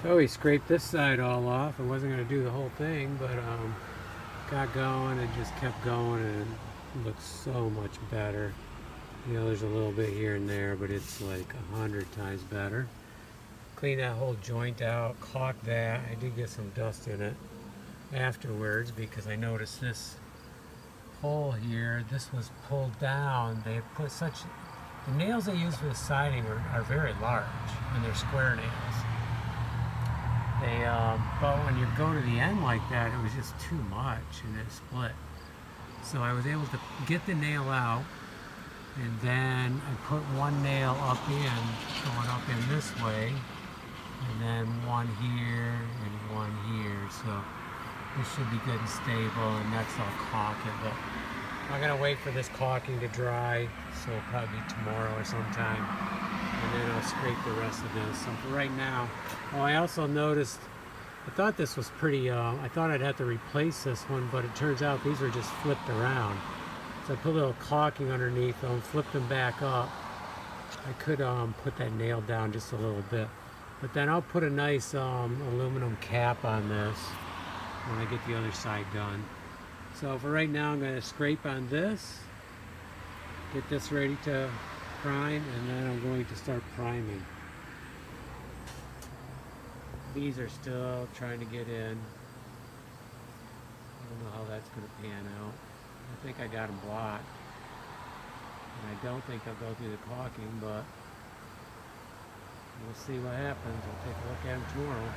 So we scraped this side all off. I wasn't going to do the whole thing, but got going and just kept going, and it looks so much better. You know, there's a little bit here and there, but it's like 100 times better. Clean that whole joint out, caulk that. I did get some dust in it afterwards because I noticed this hole here, this was pulled down. They put the nails they use for the siding are very large, and they're square nails. But when you go to the end like that, it was just too much, and it split. So I was able to get the nail out, and then I put one nail up in, going up in this way, and then one here and one here. So this should be good and stable, and next I'll caulk it. But I'm gonna wait for this caulking to dry, so it'll probably be tomorrow or sometime, and then I'll scrape the rest of this. So for right now, I also noticed, I thought this was pretty, I thought I'd have to replace this one, but it turns out these are just flipped around. So I put a little caulking underneath them, flipped them back up. I could put that nail down just a little bit. But then I'll put a nice aluminum cap on this when I get the other side done. So for right now, I'm going to scrape on this, get this ready to prime, and then I'm going to start priming. These are still trying to get in. I don't know how that's going to pan out. I think I got them blocked. And I don't think I'll go through the caulking, but we'll see what happens. We'll take a look at them tomorrow.